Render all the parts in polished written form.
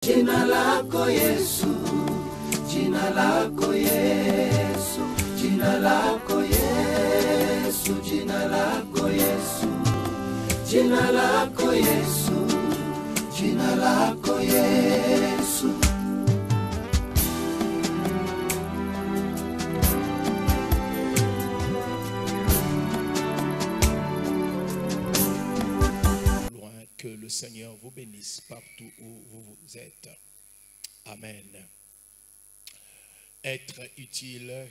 Jina lako Yesu, jina lako Yesu, jina lako Yesu, jina lako Yesu, jina lako Yesu, jina lako Yesu. Que le Seigneur vous bénisse partout où vous êtes. Amen. Être utile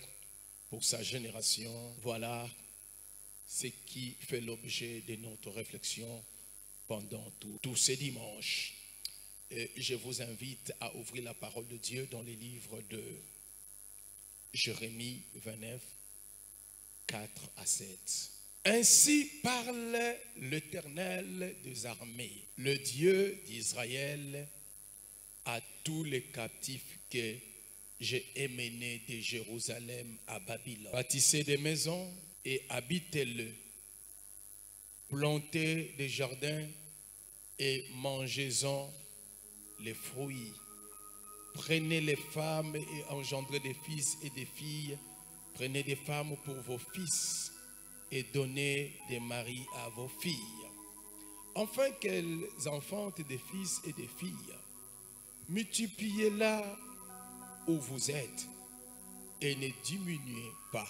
pour sa génération, voilà ce qui fait l'objet de notre réflexion pendant tous ces dimanches. Et je vous invite à ouvrir la parole de Dieu dans les livres de Jérémie 29, 4 à 7. Ainsi parle l'Éternel des armées, le Dieu d'Israël, à tous les captifs que j'ai emmenés de Jérusalem à Babylone. Bâtissez des maisons et habitez-le. Plantez des jardins et mangez-en les fruits. Prenez les femmes et engendrez des fils et des filles. Prenez des femmes pour vos fils et donnez des maris à vos filles, afin qu'elles enfantent des fils et des filles. Multipliez là où vous êtes et ne diminuez pas.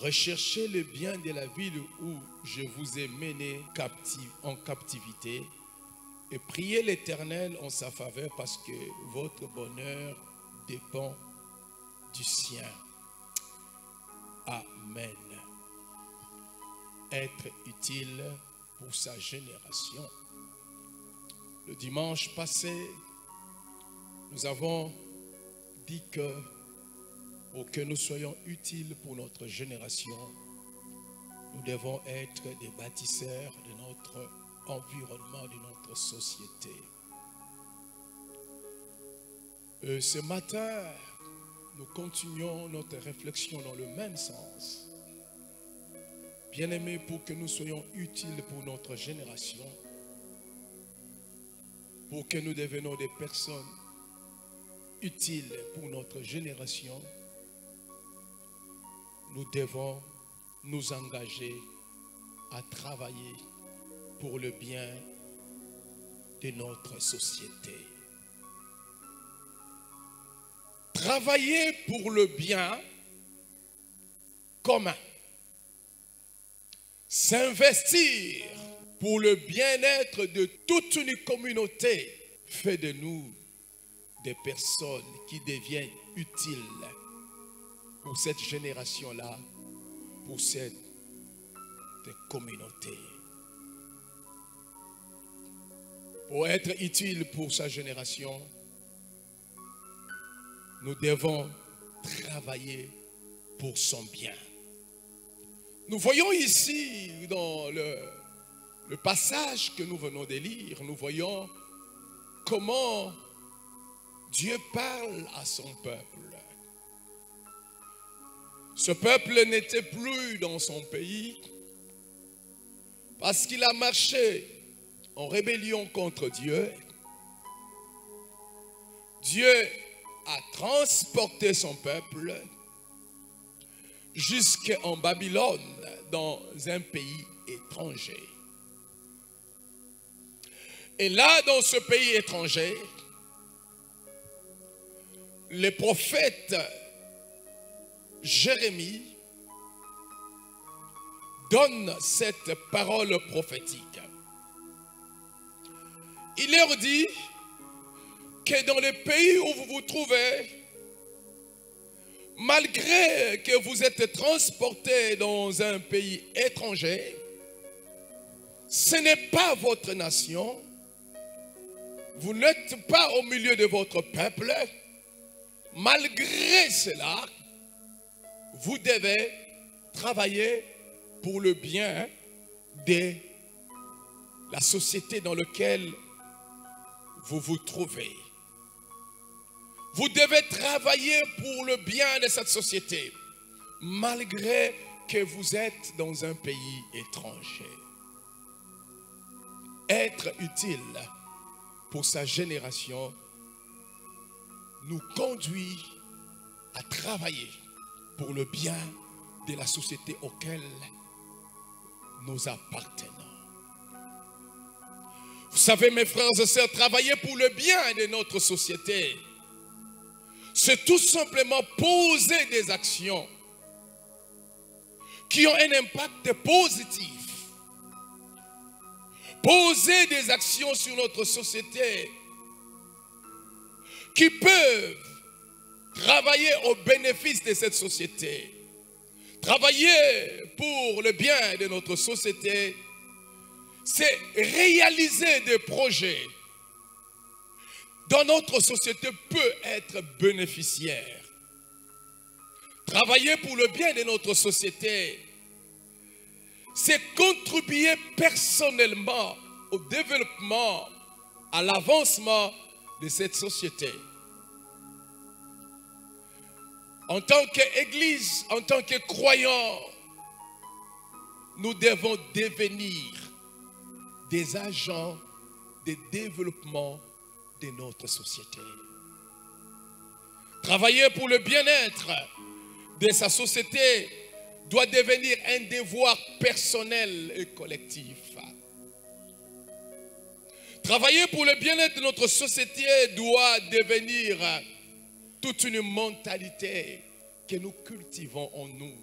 Recherchez le bien de la ville où je vous ai mené en captivité et priez l'Éternel en sa faveur parce que votre bonheur dépend du sien. Amen. Être utile pour sa génération. Le dimanche passé, nous avons dit que pour que nous soyons utiles pour notre génération, nous devons être des bâtisseurs de notre environnement, de notre société. Ce matin, nous continuons notre réflexion dans le même sens. Bien-aimés, pour que nous soyons utiles pour notre génération, pour que nous devenions des personnes utiles pour notre génération, nous devons nous engager à travailler pour le bien de notre société. Travailler pour le bien commun. S'investir pour le bien-être de toute une communauté fait de nous des personnes qui deviennent utiles pour cette génération-là, pour cette communauté. Pour être utile pour sa génération, nous devons travailler pour son bien. Nous voyons ici, dans le passage que nous venons de lire, nous voyons comment Dieu parle à son peuple. Ce peuple n'était plus dans son pays parce qu'il a marché en rébellion contre Dieu. Dieu a transporté son peuple jusqu'en Babylone, dans un pays étranger. Et là, dans ce pays étranger, le prophète Jérémie donne cette parole prophétique. Il leur dit que dans le pays où vous vous trouvez, malgré que vous êtes transportés dans un pays étranger, ce n'est pas votre nation, vous n'êtes pas au milieu de votre peuple. Malgré cela, vous devez travailler pour le bien de la société dans laquelle vous vous trouvez. Vous devez travailler pour le bien de cette société, malgré que vous êtes dans un pays étranger. Être utile pour sa génération nous conduit à travailler pour le bien de la société auquel nous appartenons. Vous savez, mes frères et sœurs, travailler pour le bien de notre société, c'est tout simplement poser des actions qui ont un impact positif. Poser des actions sur notre société qui peuvent travailler au bénéfice de cette société. Travailler pour le bien de notre société, c'est réaliser des projets dont notre société peut être bénéficiaire. Travailler pour le bien de notre société, c'est contribuer personnellement au développement, à l'avancement de cette société. En tant qu'Église, en tant que croyants, nous devons devenir des agents de développement de notre société. Travailler pour le bien-être de sa société doit devenir un devoir personnel et collectif. Travailler pour le bien-être de notre société doit devenir toute une mentalité que nous cultivons en nous.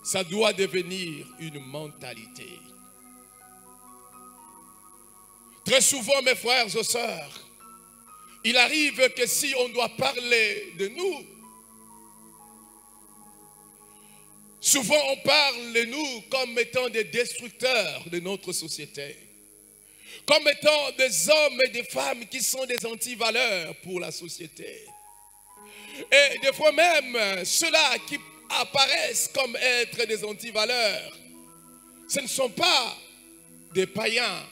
Ça doit devenir une mentalité. Très souvent, mes frères et sœurs, il arrive que si on doit parler de nous, souvent on parle de nous comme étant des destructeurs de notre société, comme étant des hommes et des femmes qui sont des antivaleurs pour la société. Et des fois même, ceux-là qui apparaissent comme être des antivaleurs, ce ne sont pas des païens.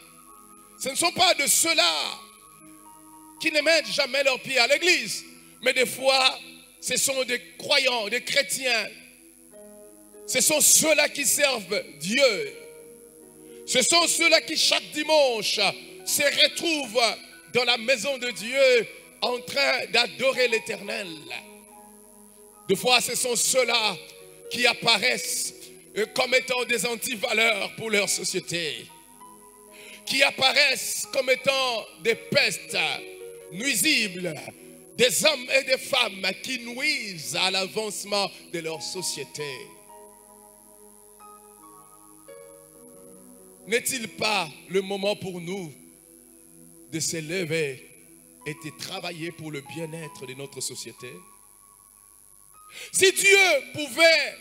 Ce ne sont pas de ceux-là qui ne mettent jamais leurs pieds à l'église, mais des fois, ce sont des croyants, des chrétiens. Ce sont ceux-là qui servent Dieu. Ce sont ceux-là qui, chaque dimanche, se retrouvent dans la maison de Dieu en train d'adorer l'Éternel. Des fois, ce sont ceux-là qui apparaissent comme étant des antivaleurs pour leur société, qui apparaissent comme étant des pestes nuisibles, des hommes et des femmes qui nuisent à l'avancement de leur société. N'est-il pas le moment pour nous de se lever et de travailler pour le bien-être de notre société? Si Dieu pouvait,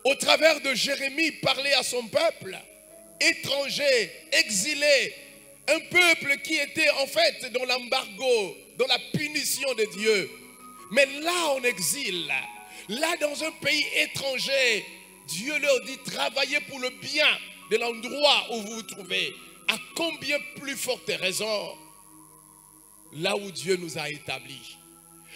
au travers de Jérémie, parler à son peuple, étranger, exilé, un peuple qui était en fait dans l'embargo, dans la punition de Dieu, mais là en exil, là dans un pays étranger, Dieu leur dit travaillez pour le bien de l'endroit où vous vous trouvez. À combien plus forte raison là où Dieu nous a établis?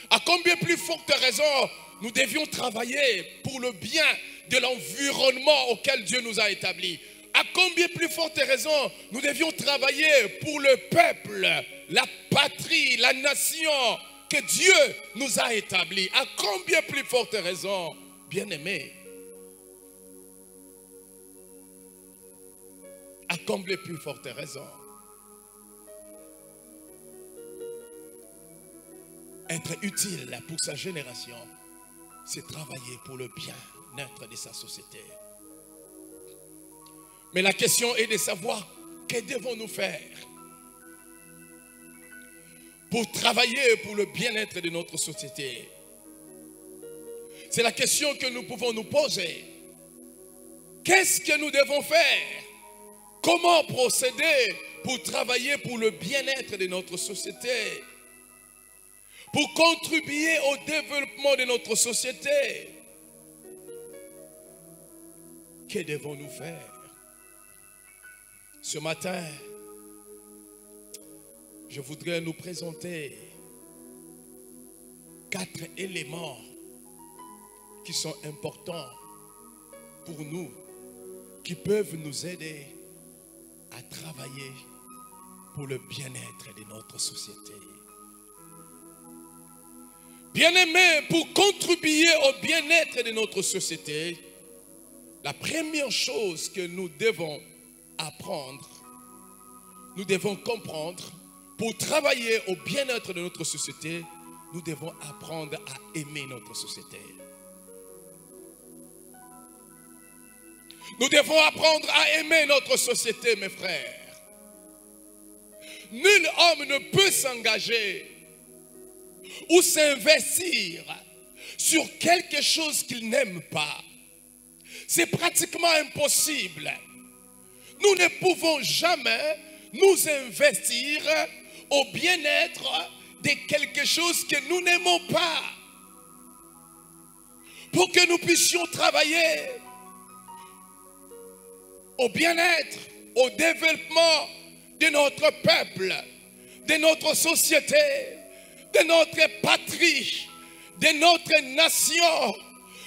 À combien plus forte raison nous devions travailler pour le bien de l'environnement auquel Dieu nous a établis? À combien plus forte raison nous devions travailler pour le peuple, la patrie, la nation que Dieu nous a établis? À combien plus forte raison, bien-aimés? À combien plus forte raison? Être utile pour sa génération, c'est travailler pour le bien-être de sa société. Mais la question est de savoir que devons-nous faire pour travailler pour le bien-être de notre société. C'est la question que nous pouvons nous poser. Qu'est-ce que nous devons faire? Comment procéder pour travailler pour le bien-être de notre société? Pour contribuer au développement de notre société? Que devons-nous faire? Ce matin, je voudrais nous présenter 4 éléments qui sont importants pour nous, qui peuvent nous aider à travailler pour le bien-être de notre société. Bien-aimés, pour contribuer au bien-être de notre société, la première chose que nous devons apprendre, nous devons comprendre, pour travailler au bien-être de notre société, nous devons apprendre à aimer notre société. Nous devons apprendre à aimer notre société, mes frères. Nul homme ne peut s'engager ou s'investir sur quelque chose qu'il n'aime pas. C'est pratiquement impossible. Nous ne pouvons jamais nous investir au bien-être de quelque chose que nous n'aimons pas. Pour que nous puissions travailler au bien-être, au développement de notre peuple, de notre société, de notre patrie, de notre nation,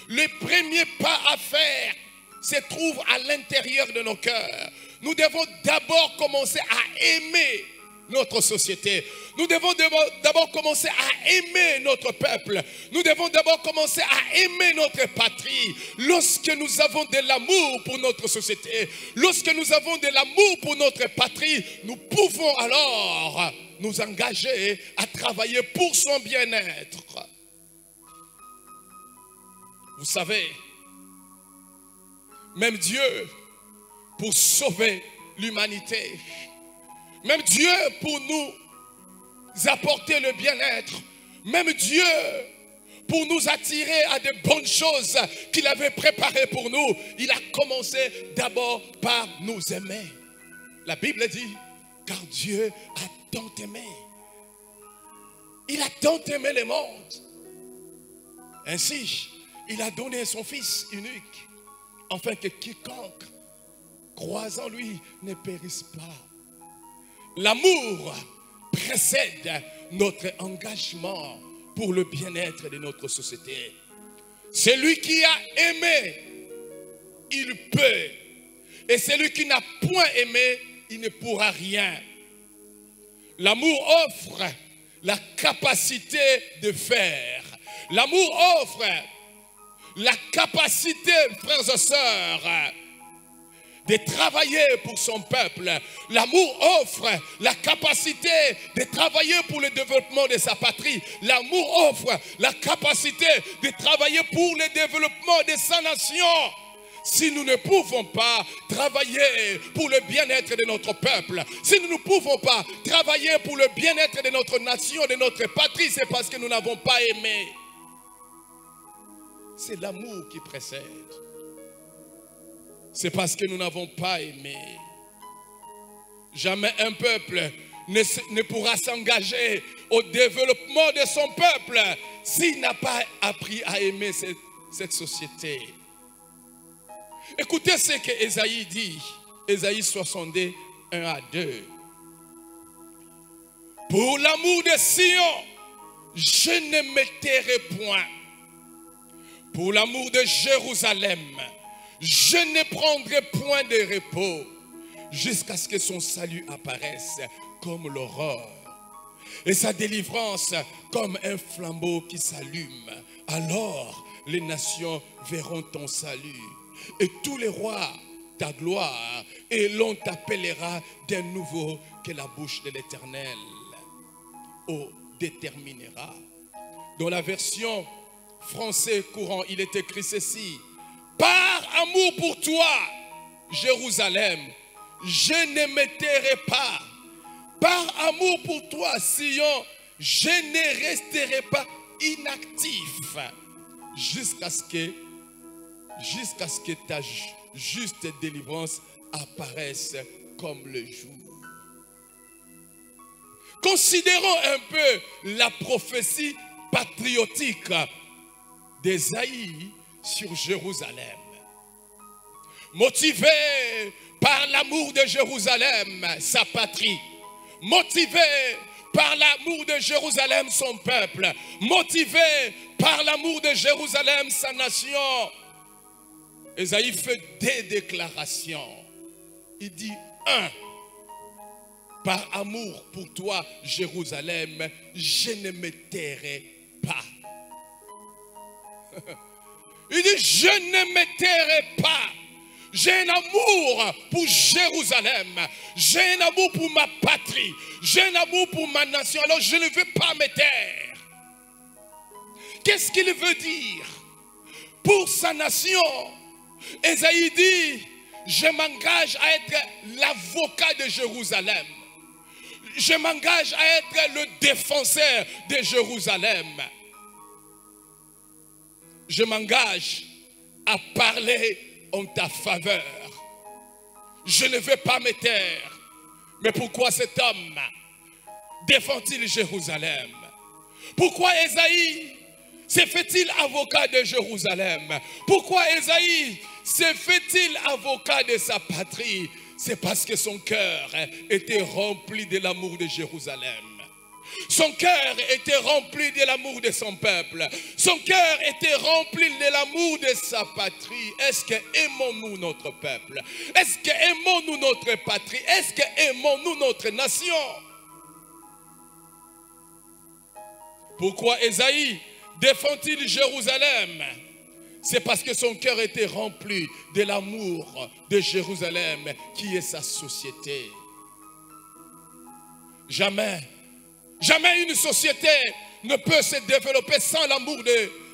le premier pas à faire se trouve à l'intérieur de nos cœurs. Nous devons d'abord commencer à aimer notre société. Nous devons d'abord commencer à aimer notre peuple. Nous devons d'abord commencer à aimer notre patrie. Lorsque nous avons de l'amour pour notre société, lorsque nous avons de l'amour pour notre patrie, nous pouvons alors nous engager à travailler pour son bien-être. Vous savez, même Dieu, pour sauver l'humanité, même Dieu pour nous apporter le bien-être, même Dieu pour nous attirer à de bonnes choses qu'il avait préparées pour nous, il a commencé d'abord par nous aimer. La Bible dit, car Dieu a tant aimé. Il a tant aimé le monde. Ainsi, il a donné son Fils unique, afin que quiconque croise en lui ne périsse pas. L'amour précède notre engagement pour le bien-être de notre société. Celui qui a aimé, il peut. Et celui qui n'a point aimé, il ne pourra rien. L'amour offre la capacité de faire. L'amour offre la capacité, frères et sœurs, de travailler pour son peuple. L'amour offre la capacité de travailler pour le développement de sa patrie. L'amour offre la capacité de travailler pour le développement de sa nation. Si nous ne pouvons pas travailler pour le bien-être de notre peuple, si nous ne pouvons pas travailler pour le bien-être de notre nation, de notre patrie, c'est parce que nous n'avons pas aimé. C'est l'amour qui précède. C'est parce que nous n'avons pas aimé. Jamais un peuple ne pourra s'engager au développement de son peuple s'il n'a pas appris à aimer cette société. Écoutez ce que Ésaïe dit, Ésaïe 62, 1 à 2. Pour l'amour de Sion, je ne me tairai point. Pour l'amour de Jérusalem, je ne prendrai point de repos jusqu'à ce que son salut apparaisse comme l'aurore et sa délivrance comme un flambeau qui s'allume. Alors les nations verront ton salut et tous les rois ta gloire, et l'on t'appellera d'un nouveau que la bouche de l'Éternel déterminera. Dans la version français courant, il est écrit ceci: par amour pour toi, Jérusalem, je ne me tairai pas. Par amour pour toi, Sion, je ne resterai pas inactif jusqu'à ce que ta juste délivrance apparaisse comme le jour. Considérons un peu la prophétie patriotique d'Ésaïe sur Jérusalem. Motivé par l'amour de Jérusalem, sa patrie, motivé par l'amour de Jérusalem, son peuple, motivé par l'amour de Jérusalem, sa nation, Ésaïe fait des déclarations. Il dit, 1, par amour pour toi, Jérusalem, je ne me tairai pas. Il dit, je ne me tairai pas. J'ai un amour pour Jérusalem. J'ai un amour pour ma patrie. J'ai un amour pour ma nation. Alors je ne veux pas me taire. Qu'est-ce qu'il veut dire? Pour sa nation, Ésaïe dit, je m'engage à être l'avocat de Jérusalem. Je m'engage à être le défenseur de Jérusalem. Je m'engage à parler en ta faveur. Je ne vais pas me taire. Mais pourquoi cet homme défend-il Jérusalem? Pourquoi Ésaïe se fait-il avocat de Jérusalem? Pourquoi Ésaïe se fait-il avocat de sa patrie? C'est parce que son cœur était rempli de l'amour de Jérusalem. Son cœur était rempli de l'amour de son peuple. Son cœur était rempli de l'amour de sa patrie. Est-ce que aimons-nous notre peuple? Est-ce que aimons-nous notre patrie? Est-ce que aimons-nous notre nation? Pourquoi Ésaïe défend-il Jérusalem? C'est parce que son cœur était rempli de l'amour de Jérusalem qui est sa société. Jamais une société ne peut se développer sans l'amour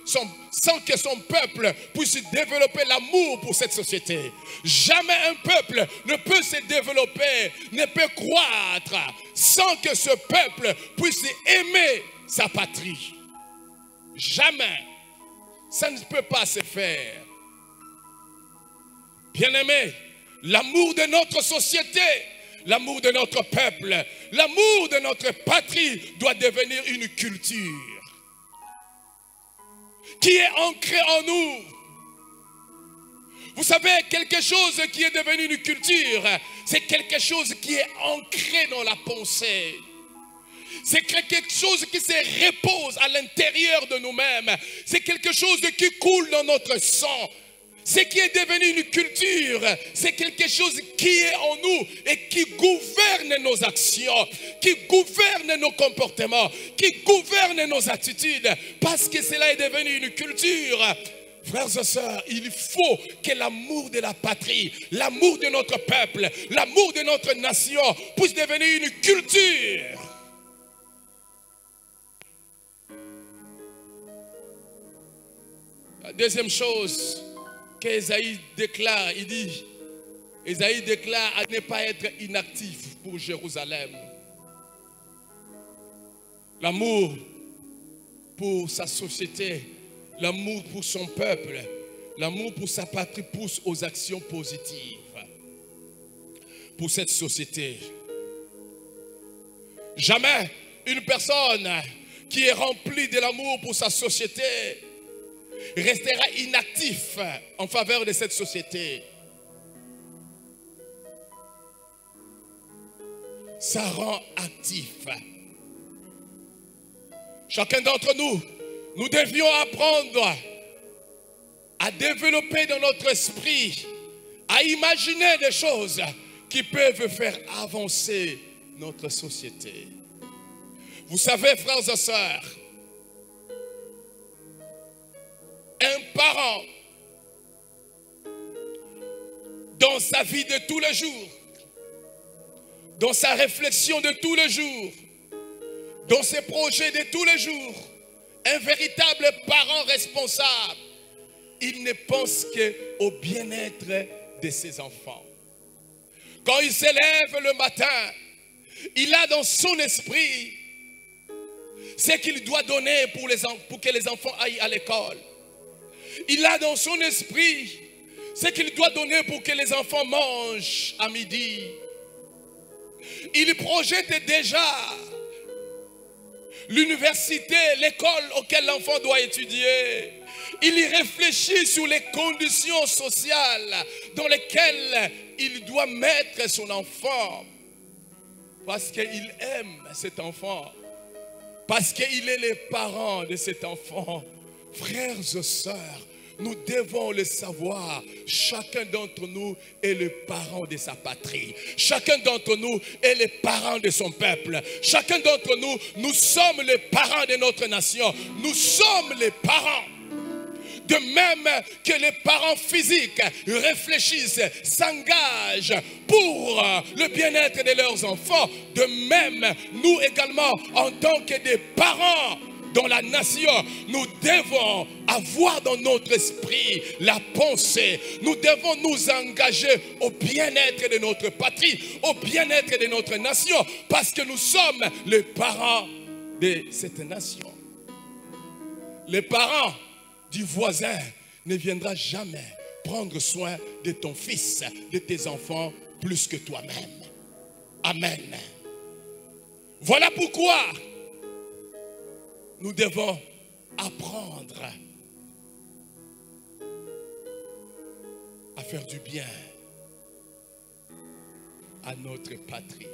sans que son peuple puisse développer l'amour pour cette société. Jamais un peuple ne peut se développer, ne peut croître sans que ce peuple puisse aimer sa patrie. Jamais. Ça ne peut pas se faire. Bien-aimés, l'amour de notre société, l'amour de notre peuple, l'amour de notre patrie doit devenir une culture qui est ancrée en nous. Vous savez, quelque chose qui est devenu une culture, c'est quelque chose qui est ancré dans la pensée. C'est quelque chose qui se repose à l'intérieur de nous-mêmes. C'est quelque chose qui coule dans notre sang. Ce qui est devenu une culture, c'est quelque chose qui est en nous et qui gouverne nos actions, qui gouverne nos comportements, qui gouverne nos attitudes. Parce que cela est devenu une culture. Frères et sœurs, il faut que l'amour de la patrie, l'amour de notre peuple, l'amour de notre nation puisse devenir une culture. La deuxième chose qu'Ésaïe déclare, il dit, Ésaïe déclare à ne pas être inactif pour Jérusalem. L'amour pour sa société, l'amour pour son peuple, l'amour pour sa patrie pousse aux actions positives pour cette société. Jamais une personne qui est remplie de l'amour pour sa société restera inactif en faveur de cette société. Ça rend actif. Chacun d'entre nous, nous devions apprendre à développer dans notre esprit, à imaginer des choses qui peuvent faire avancer notre société. Vous savez, frères et sœurs, un parent, dans sa vie de tous les jours, dans sa réflexion de tous les jours, dans ses projets de tous les jours, un véritable parent responsable, il ne pense qu'au bien-être de ses enfants. Quand il se lève le matin, il a dans son esprit ce qu'il doit donner pour que les enfants aillent à l'école. Il a dans son esprit ce qu'il doit donner pour que les enfants mangent à midi. Il projette déjà l'université, l'école auquel l'enfant doit étudier. Il y réfléchit sur les conditions sociales dans lesquelles il doit mettre son enfant. Parce qu'il aime cet enfant. Parce qu'il est le parent de cet enfant. Frères et sœurs, nous devons le savoir. Chacun d'entre nous est le parent de sa patrie. Chacun d'entre nous est le parent de son peuple. Chacun d'entre nous, nous sommes les parents de notre nation. Nous sommes les parents. De même que les parents physiques réfléchissent, s'engagent pour le bien-être de leurs enfants, de même, nous également, en tant que des parents dans la nation, nous devons avoir dans notre esprit la pensée. Nous devons nous engager au bien-être de notre patrie, au bien-être de notre nation, parce que nous sommes les parents de cette nation. Les parents du voisin ne viendront jamais prendre soin de ton fils, de tes enfants, plus que toi-même. Amen. Voilà pourquoi nous devons apprendre à faire du bien à notre patrie.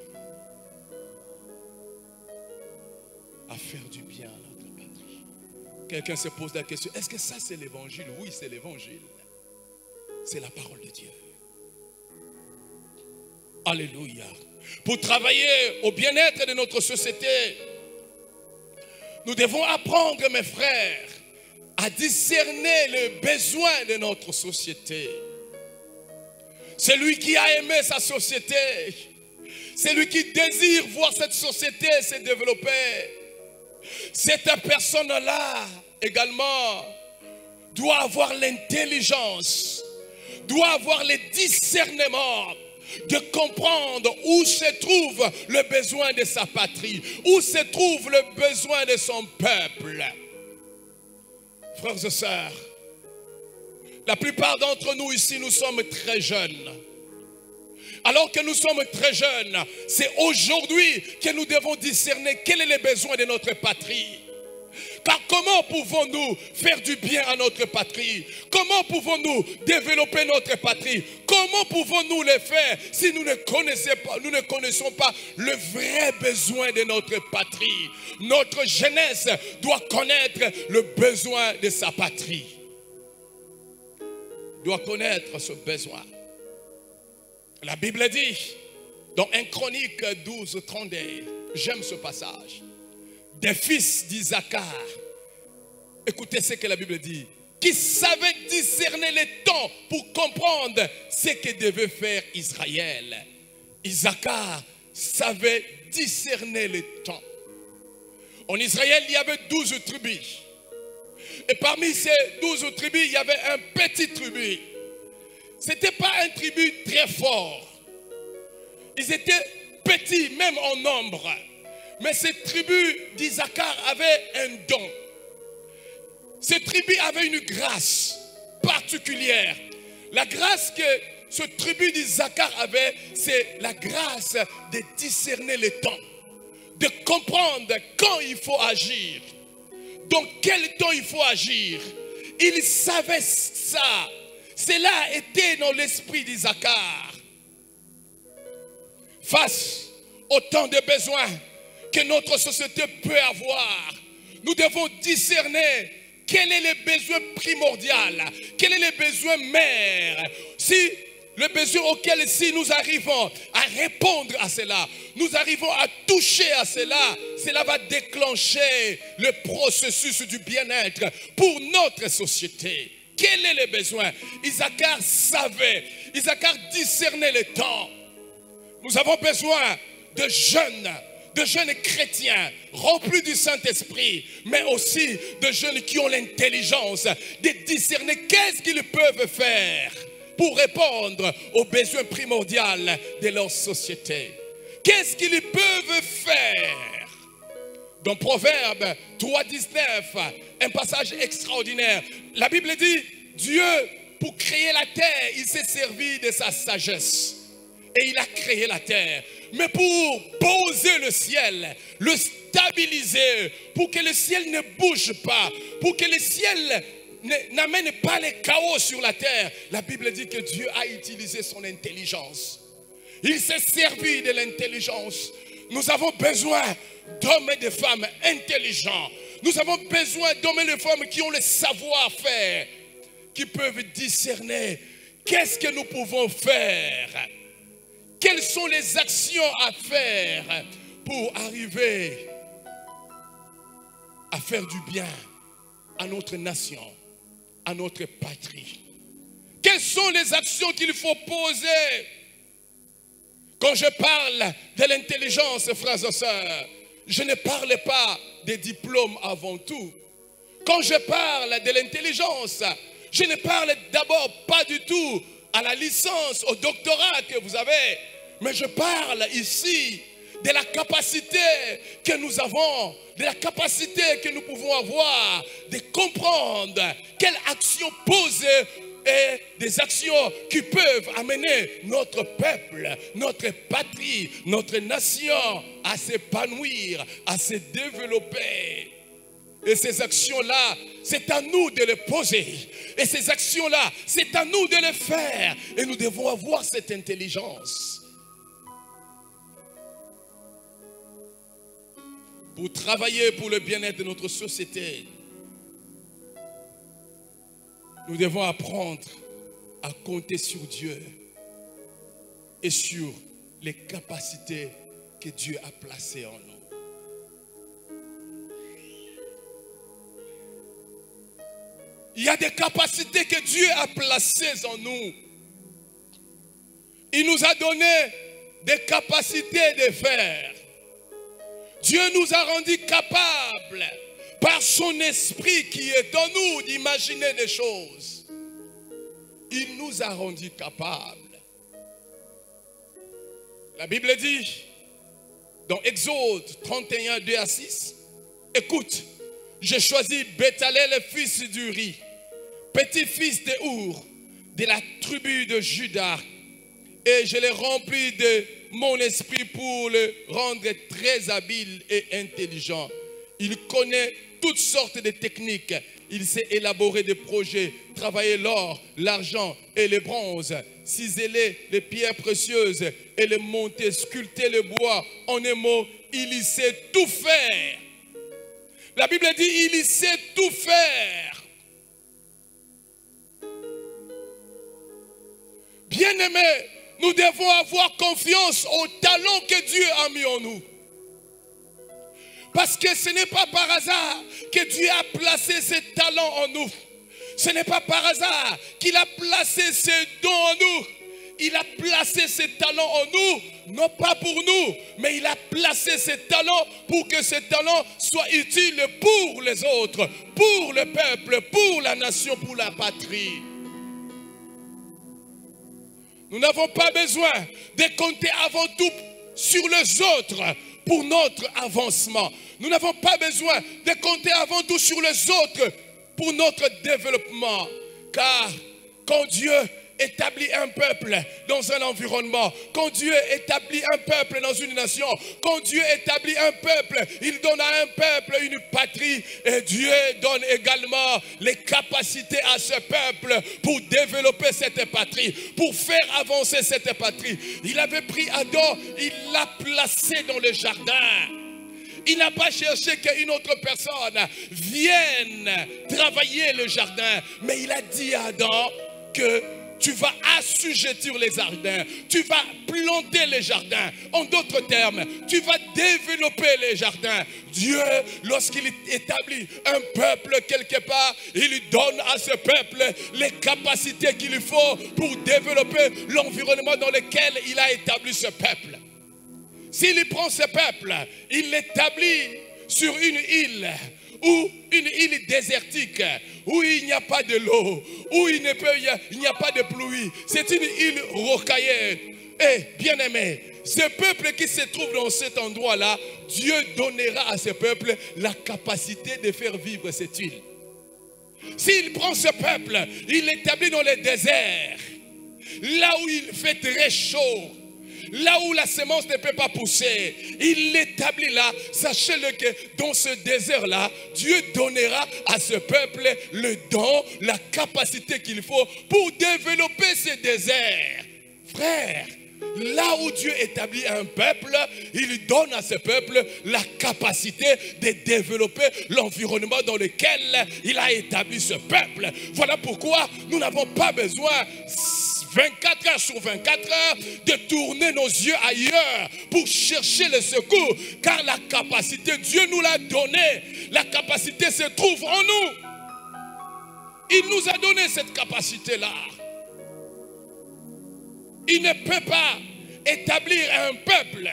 À faire du bien à notre patrie. Quelqu'un se pose la question, est-ce que ça c'est l'évangile? Oui, c'est l'évangile. C'est la parole de Dieu. Alléluia. Pour travailler au bien-être de notre société, nous devons apprendre, mes frères, à discerner les besoins de notre société. Celui qui a aimé sa société, celui qui désire voir cette société se développer, cette personne-là également doit avoir l'intelligence, doit avoir le discernement de comprendre où se trouve le besoin de sa patrie, où se trouve le besoin de son peuple. Frères et sœurs, la plupart d'entre nous ici, nous sommes très jeunes. Alors que nous sommes très jeunes, c'est aujourd'hui que nous devons discerner quel est le besoin de notre patrie. Car comment pouvons-nous faire du bien à notre patrie? Comment pouvons-nous développer notre patrie? Comment pouvons-nous le faire si nous ne connaissons pas le vrai besoin de notre patrie? Notre jeunesse doit connaître le besoin de sa patrie. Doit connaître ce besoin. La Bible dit, dans 1 Chronique 12, 32, j'aime ce passage, des fils d'Isaacar, écoutez ce que la Bible dit, qui savaient discerner les temps pour comprendre ce que devait faire Israël. Isaacar savait discerner les temps. En Israël, il y avait 12 tribus. Et parmi ces 12 tribus, il y avait un petit tribu. Ce n'était pas un tribu très fort. Ils étaient petits, même en nombre. Mais cette tribu d'Isaacar avait un don. Cette tribu avait une grâce particulière. La grâce que cette tribu d'Isaacar avait, c'est la grâce de discerner le temps. De comprendre quand il faut agir. Dans quel temps il faut agir. Ils savaient ça. Cela était dans l'esprit d'Isaacar. Face au temps de besoin que notre société peut avoir, nous devons discerner quel est le besoin primordial, quel est le besoin mère. Si le besoin auquel si nous arrivons à répondre à cela, nous arrivons à toucher à cela, cela va déclencher le processus du bien-être pour notre société. Quel est le besoin? Isaacar savait, Isaacar discernait le temps. Nous avons besoin de jeunes chrétiens remplis du Saint-Esprit, mais aussi de jeunes qui ont l'intelligence de discerner qu'est-ce qu'ils peuvent faire pour répondre aux besoins primordiaux de leur société. Qu'est-ce qu'ils peuvent faire? Dans Proverbe 3,19, un passage extraordinaire. La Bible dit, Dieu, pour créer la terre, il s'est servi de sa sagesse. Et il a créé la terre. Mais pour poser le ciel, le stabiliser, pour que le ciel ne bouge pas, pour que le ciel n'amène pas le chaos sur la terre, la Bible dit que Dieu a utilisé son intelligence. Il s'est servi de l'intelligence. Nous avons besoin d'hommes et de femmes intelligents. Nous avons besoin d'hommes et de femmes qui ont le savoir-faire, qui peuvent discerner qu'est-ce que nous pouvons faire. Quelles sont les actions à faire pour arriver à faire du bien à notre nation, à notre patrie. Quelles sont les actions qu'il faut poser? Quand je parle de l'intelligence, frères et sœurs, je ne parle pas des diplômes avant tout. Quand je parle de l'intelligence, je ne parle d'abord pas du tout à la licence, au doctorat que vous avez, mais je parle ici de la capacité que nous avons, de la capacité que nous pouvons avoir de comprendre quelles actions poser et des actions qui peuvent amener notre peuple, notre patrie, notre nation à s'épanouir, à se développer. Et ces actions-là, c'est à nous de les poser. Et ces actions-là, c'est à nous de les faire. Et nous devons avoir cette intelligence pour travailler pour le bien-être de notre société. Nous devons apprendre à compter sur Dieu et sur les capacités que Dieu a placées en nous. Il y a des capacités que Dieu a placées en nous. Il nous a donné des capacités de faire. Dieu nous a rendus capables par son esprit qui est en nous d'imaginer des choses. Il nous a rendus capables. La Bible dit dans Exode 31, 2 à 6, écoute, j'ai choisi Béthalel, le fils d'Uri, petit-fils de Our, de la tribu de Juda, et je l'ai rempli de mon esprit pour le rendre très habile et intelligent. Il connaît toutes sortes de techniques. Il sait élaborer des projets, travailler l'or, l'argent et le bronze, ciseler les pierres précieuses et les monter, sculpter le bois. En un mot, il sait tout faire. La Bible dit, il sait tout faire. Bien-aimés, nous devons avoir confiance au talent que Dieu a mis en nous. Parce que ce n'est pas par hasard que Dieu a placé ses talents en nous. Ce n'est pas par hasard qu'il a placé ses dons en nous. Il a placé ses talents en nous, non pas pour nous, mais il a placé ses talents pour que ces talents soient utiles pour les autres, pour le peuple, pour la nation, pour la patrie. Nous n'avons pas besoin de compter avant tout sur les autres pour notre avancement. Nous n'avons pas besoin de compter avant tout sur les autres pour notre développement. Car quand Dieu établit un peuple dans un environnement, quand Dieu établit un peuple dans une nation, quand Dieu établit un peuple, il donne à un peuple une patrie, et Dieu donne également les capacités à ce peuple pour développer cette patrie, pour faire avancer cette patrie. Il avait pris Adam, il l'a placé dans le jardin. Il n'a pas cherché qu'une autre personne vienne travailler le jardin, mais il a dit à Adam que tu vas assujettir les jardins, tu vas planter les jardins. En d'autres termes, tu vas développer les jardins. Dieu, lorsqu'il établit un peuple quelque part, il donne à ce peuple les capacités qu'il faut pour développer l'environnement dans lequel il a établi ce peuple. S'il prend ce peuple, il l'établit sur une île, ou une île désertique, où il n'y a pas de l'eau, où il n'y a pas de pluie. C'est une île rocailleuse. Et bien aimé, ce peuple qui se trouve dans cet endroit-là, Dieu donnera à ce peuple la capacité de faire vivre cette île. S'il prend ce peuple, il l'établit dans le désert, là où il fait très chaud, là où la semence ne peut pas pousser, il l'établit là. Sachez-le que dans ce désert-là, Dieu donnera à ce peuple le don, la capacité qu'il faut pour développer ce désert. Frère, là où Dieu établit un peuple, il donne à ce peuple la capacité de développer l'environnement dans lequel il a établi ce peuple. Voilà pourquoi nous n'avons pas besoin 24 heures sur 24 heures de tourner nos yeux ailleurs pour chercher le secours, car la capacité, Dieu nous l'a donnée. La capacité se trouve en nous. Il nous a donné cette capacité-là. Il ne peut pas établir un peuple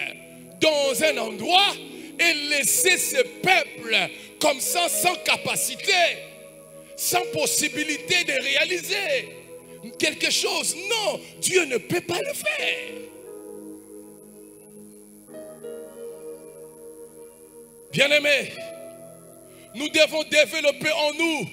dans un endroit et laisser ce peuple comme ça, sans capacité, sans possibilité de réaliser quelque chose. Non, Dieu ne peut pas le faire. Bien-aimés, nous devons développer en nous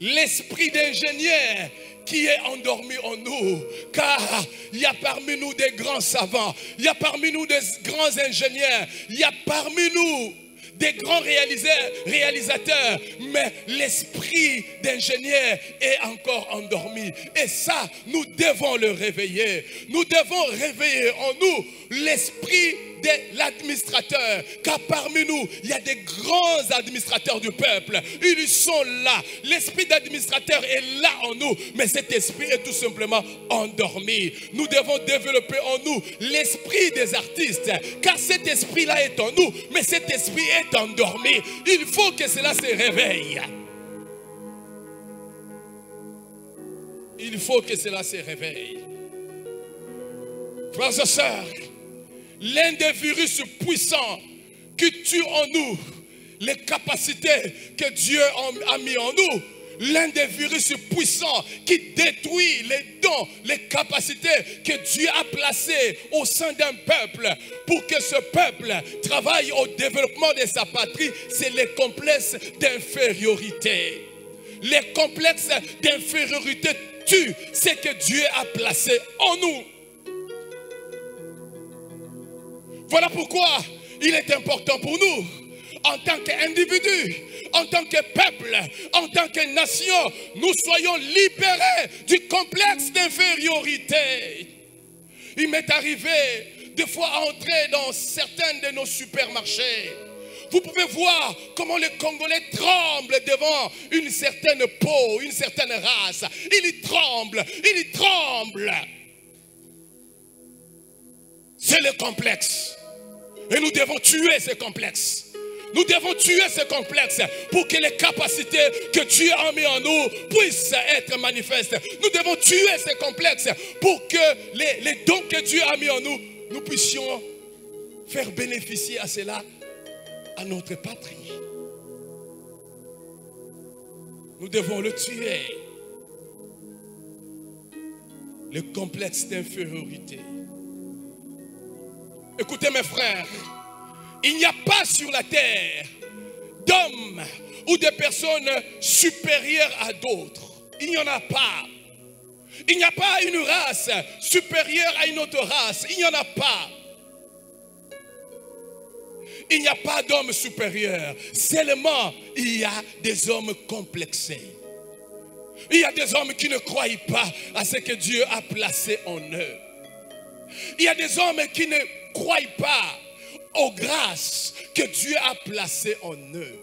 l'esprit d'ingénieur qui est endormi en nous. Car il y a parmi nous des grands savants, il y a parmi nous des grands ingénieurs, il y a parmi nous des grands réalisateurs, mais l'esprit d'ingénieur est encore endormi. Et ça, nous devons le réveiller. Nous devons réveiller en nous l'esprit de l'administrateur. Car parmi nous, il y a des grands administrateurs du peuple. Ils sont là. L'esprit d'administrateur est là en nous. Mais cet esprit est tout simplement endormi. Nous devons développer en nous l'esprit des artistes. Car cet esprit-là est en nous. Mais cet esprit est endormi. Il faut que cela se réveille. Il faut que cela se réveille. Frères et sœurs, l'un des virus puissants qui tue en nous les capacités que Dieu a mis en nous, l'un des virus puissants qui détruit les dons, les capacités que Dieu a placées au sein d'un peuple pour que ce peuple travaille au développement de sa patrie, c'est les complexes d'infériorité. Les complexes d'infériorité tuent ce que Dieu a placé en nous. Voilà pourquoi il est important pour nous, en tant qu'individus, en tant que peuple, en tant que nation, nous soyons libérés du complexe d'infériorité. Il m'est arrivé des fois à entrer dans certains de nos supermarchés. Vous pouvez voir comment les Congolais tremblent devant une certaine peau, une certaine race. Ils y tremblent, ils y tremblent. C'est le complexe. Et nous devons tuer ces complexes. Nous devons tuer ces complexes pour que les capacités que Dieu a mis en nous puissent être manifestes. Nous devons tuer ces complexes pour que les dons que Dieu a mis en nous, nous puissions faire bénéficier à cela à notre patrie. Nous devons le tuer. Le complexe d'infériorité. Écoutez mes frères, il n'y a pas sur la terre d'hommes ou de personnes supérieures à d'autres. Il n'y en a pas. Il n'y a pas une race supérieure à une autre race. Il n'y en a pas. Il n'y a pas d'hommes supérieurs. Seulement, il y a des hommes complexés. Il y a des hommes qui ne croient pas à ce que Dieu a placé en eux. Il y a des hommes qui ne croient pas aux grâces que Dieu a placées en eux.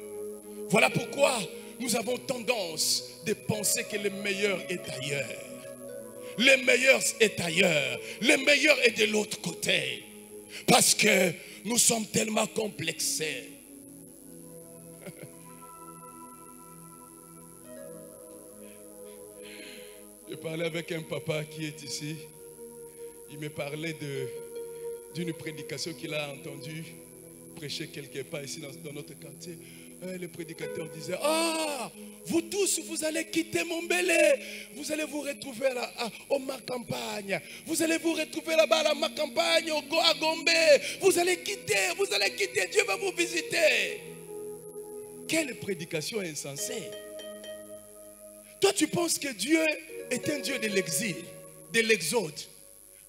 Voilà pourquoi nous avons tendance de penser que le meilleur est ailleurs. Le meilleur est ailleurs. Le meilleur est de l'autre côté. Parce que nous sommes tellement complexés. Je parlais avec un papa qui est ici. Il me parlait d'une prédication qu'il a entendue prêcher quelque part ici dans notre quartier. Le prédicateur disait: ah, vous tous, vous allez quitter Mombele, vous allez vous retrouver au Macampagne, vous allez vous retrouver là-bas à la Macampagne, à Gombe, vous allez quitter, Dieu va vous visiter. Quelle prédication insensée! Toi, tu penses que Dieu est un Dieu de l'exil, de l'exode.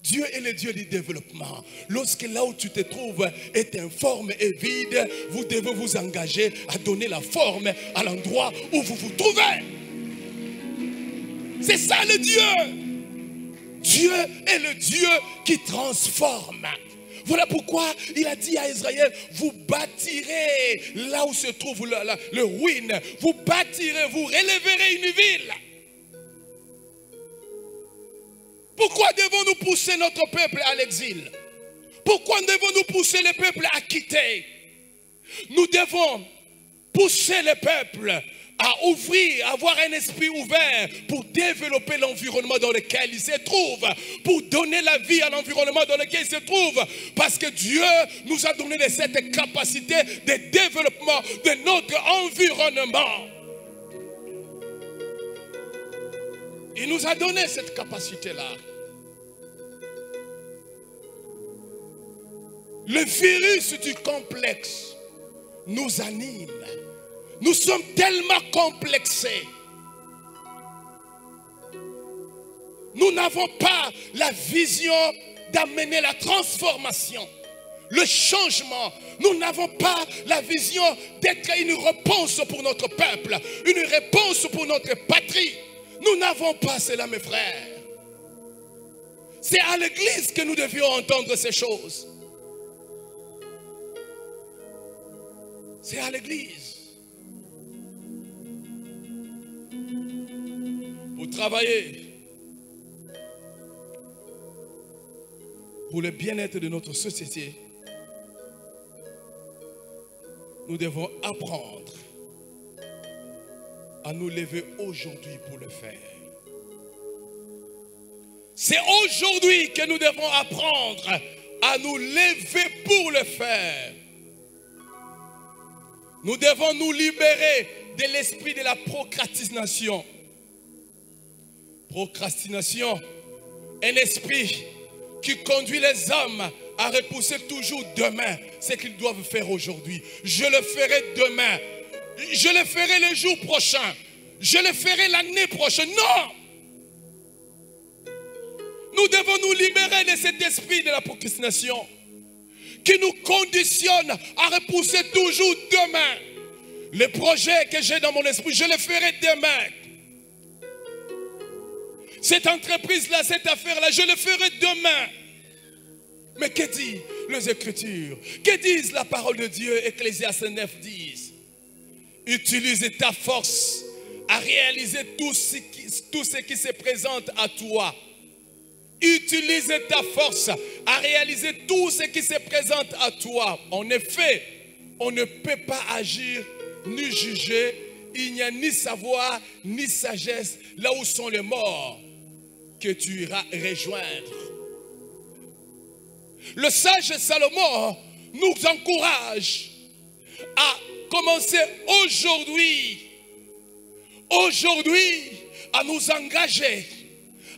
Dieu est le Dieu du développement. Lorsque là où tu te trouves est informe et vide, vous devez vous engager à donner la forme à l'endroit où vous vous trouvez. C'est ça le Dieu. Dieu est le Dieu qui transforme. Voilà pourquoi il a dit à Israël: vous bâtirez là où se trouve le ruine. Vous bâtirez, vous relèverez une ville. Pourquoi devons-nous pousser notre peuple à l'exil? Pourquoi devons-nous pousser le peuple à quitter? Nous devons pousser le peuple à ouvrir, à avoir un esprit ouvert pour développer l'environnement dans lequel il se trouve, pour donner la vie à l'environnement dans lequel il se trouve, parce que Dieu nous a donné cette capacité de développement de notre environnement. Il nous a donné cette capacité-là. Le virus du complexe nous anime. Nous sommes tellement complexés. Nous n'avons pas la vision d'amener la transformation, le changement. Nous n'avons pas la vision d'être une réponse pour notre peuple, une réponse pour notre patrie. Nous n'avons pas cela, mes frères. C'est à l'église que nous devions entendre ces choses. C'est à l'église. Pour travailler pour le bien-être de notre société, nous devons apprendre à nous lever aujourd'hui pour le faire. C'est aujourd'hui que nous devons apprendre à nous lever pour le faire. Nous devons nous libérer de l'esprit de la procrastination. Procrastination, un esprit qui conduit les hommes à repousser toujours demain ce qu'ils doivent faire aujourd'hui. Je le ferai demain. Je le ferai le jour prochain. Je le ferai l'année prochaine. Non! Nous devons nous libérer de cet esprit de la procrastination qui nous conditionne à repousser toujours demain. Le projet que j'ai dans mon esprit, je le ferai demain. Cette entreprise-là, cette affaire-là, je le ferai demain. Mais que disent les Écritures? Que disent la parole de Dieu? Ecclésiaste 9, 10. Utilise ta force à réaliser tout ce qui se présente à toi. Utilise ta force à réaliser tout ce qui se présente à toi. En effet, on ne peut pas agir ni juger. Il n'y a ni savoir ni sagesse là où sont les morts que tu iras rejoindre. Le sage Salomon nous encourage à commencer aujourd'hui à nous engager,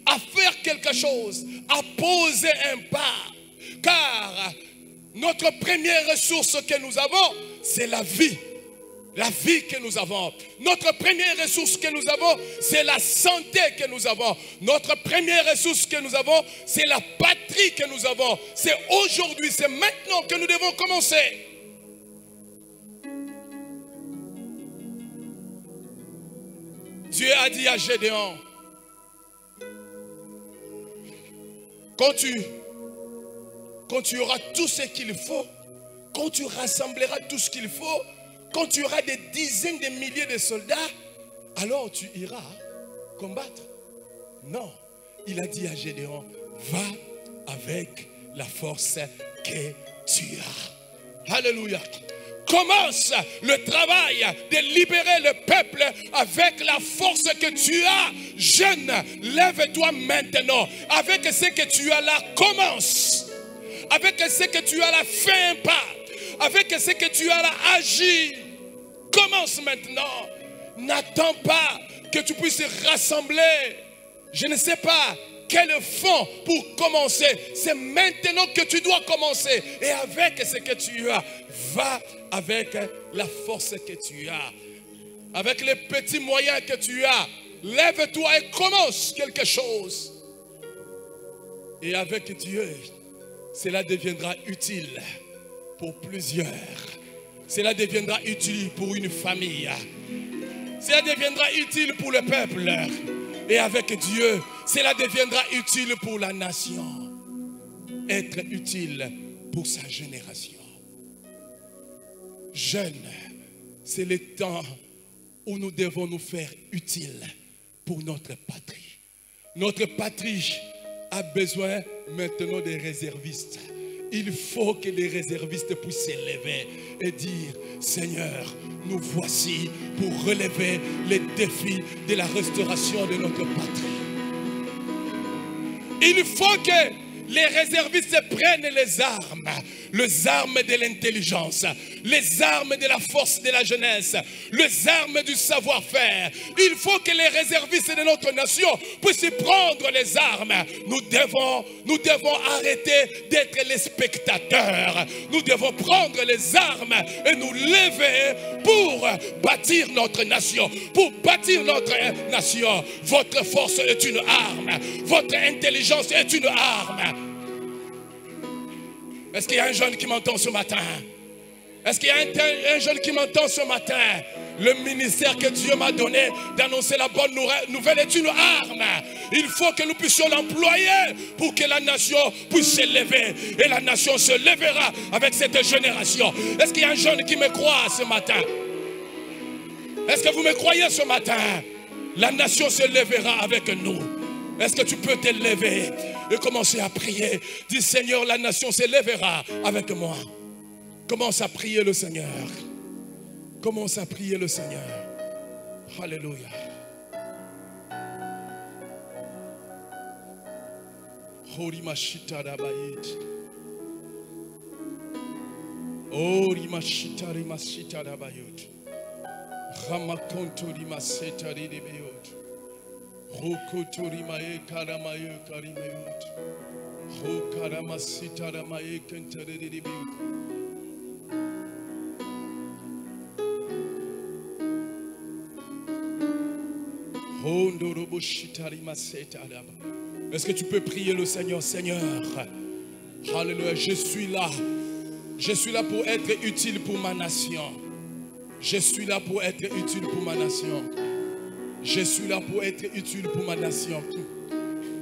à faire quelque chose, à poser un pas. Car notre première ressource que nous avons, c'est la vie. La vie que nous avons. Notre première ressource que nous avons, c'est la santé que nous avons. Notre première ressource que nous avons, c'est la patrie que nous avons. C'est aujourd'hui, c'est maintenant que nous devons commencer. Dieu a dit à Gédéon, quand tu auras tout ce qu'il faut, quand tu rassembleras tout ce qu'il faut, quand tu auras des dizaines de milliers de soldats, alors tu iras combattre. Non, il a dit à Gédéon, va avec la force que tu as. Alléluia. Commence le travail de libérer le peuple avec la force que tu as. Jeune, lève-toi maintenant. Avec ce que tu as là, commence. Avec ce que tu as là, fais un pas. Avec ce que tu as là, agis. Commence maintenant. N'attends pas que tu puisses rassembler. Je ne sais pas quel fond pour commencer. C'est maintenant que tu dois commencer. Et avec ce que tu as, va avec la force que tu as. Avec les petits moyens que tu as, lève-toi et commence quelque chose. Et avec Dieu, cela deviendra utile pour plusieurs. Cela deviendra utile pour une famille. Cela deviendra utile pour le peuple. Et avec Dieu, cela deviendra utile pour la nation. Être utile pour sa génération. Jeunes, c'est le temps où nous devons nous faire utiles pour notre patrie. Notre patrie a besoin maintenant des réservistes. Il faut que les réservistes puissent s'élever et dire, Seigneur, nous voici pour relever les défis de la restauration de notre patrie. Il faut que les réservistes prennent les armes de l'intelligence, les armes de la force de la jeunesse, les armes du savoir-faire. Il faut que les réservistes de notre nation puissent prendre les armes. Nous devons arrêter d'être les spectateurs. Nous devons prendre les armes et nous lever pour bâtir notre nation. Pour bâtir notre nation, votre force est une arme. Votre intelligence est une arme. Est-ce qu'il y a un jeune qui m'entend ce matin? Est-ce qu'il y a un jeune qui m'entend ce matin? Le ministère que Dieu m'a donné d'annoncer la bonne nouvelle est une arme. Il faut que nous puissions l'employer pour que la nation puisse s'élever. Et la nation se lèvera avec cette génération. Est-ce qu'il y a un jeune qui me croit ce matin? Est-ce que vous me croyez ce matin? La nation se lèvera avec nous. Est-ce que tu peux te lever et commencer à prier? Dis, Seigneur, la nation se lèvera avec moi. Commence à prier le Seigneur. Commence à prier le Seigneur. Alléluia. Horimashita dabayit. Horimashita rimashita dabayut. Ramakonto rimaseta ridebeyut. Rokotorimae karamaye karimayut. Rokaramasita ramaye kenteredebeyut. Est-ce que tu peux prier le Seigneur? Seigneur, alléluia, je suis là. Je suis là pour être utile pour ma nation. Je suis là pour être utile pour ma nation. Je suis là pour être utile pour ma nation.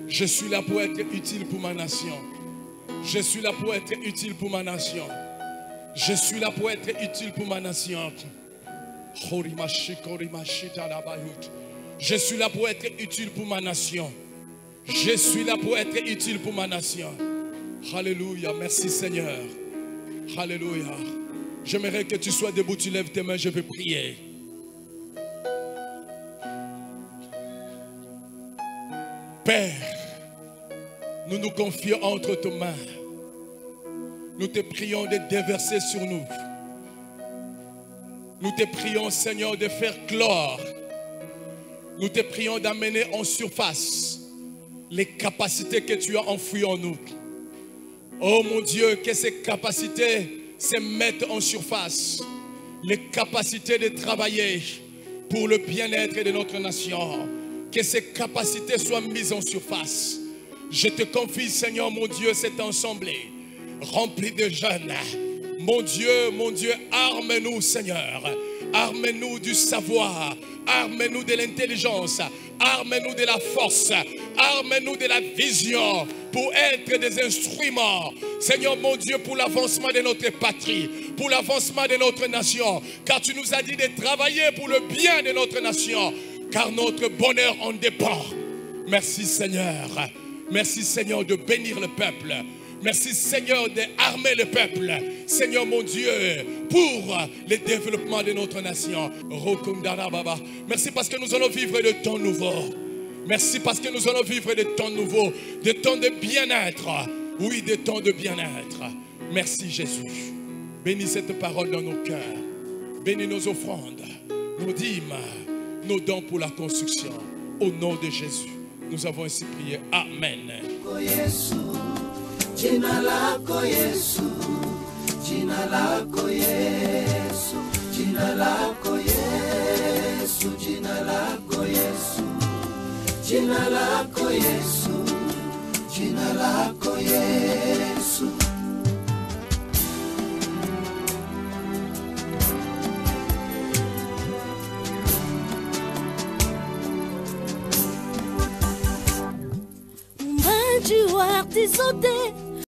Je suis là pour être utile pour ma nation. Je suis là pour être utile pour ma nation. Je suis là pour être utile pour ma nation. Je suis là pour être utile pour ma nation. Je suis là pour être utile pour ma nation. Alléluia. Merci Seigneur. Alléluia. J'aimerais que tu sois debout, tu lèves tes mains, je vais prier. Père, nous nous confions entre tes mains. Nous te prions de déverser sur nous. Nous te prions, Seigneur, de faire clore. Nous te prions d'amener en surface les capacités que tu as enfouies en nous. Oh mon Dieu, que ces capacités se mettent en surface. Les capacités de travailler pour le bien-être de notre nation. Que ces capacités soient mises en surface. Je te confie, Seigneur, mon Dieu, cette assemblée remplie de jeunes. Mon Dieu, arme-nous, Seigneur. Arme-nous du savoir. Arme-nous de l'intelligence. Arme-nous de la force. Arme-nous de la vision pour être des instruments, Seigneur mon Dieu, pour l'avancement de notre patrie, pour l'avancement de notre nation. Car tu nous as dit de travailler pour le bien de notre nation, car notre bonheur en dépend. Merci Seigneur. Merci Seigneur de bénir le peuple. Merci Seigneur d'armer le peuple. Seigneur mon Dieu, pour le développement de notre nation. Merci parce que nous allons vivre de temps nouveaux. Merci parce que nous allons vivre des temps nouveaux, des temps de bien-être. Oui, des temps de bien-être. Merci Jésus. Bénis cette parole dans nos cœurs. Bénis nos offrandes, nos dîmes, nos dons pour la construction. Au nom de Jésus, nous avons ainsi prié. Amen. Jina lako Yesu, jina lako Yesu, jina lako Yesu, jina lako Yesu, jina lako Yesu, jina lako Yesu. Muumbaji wa ardhi zote,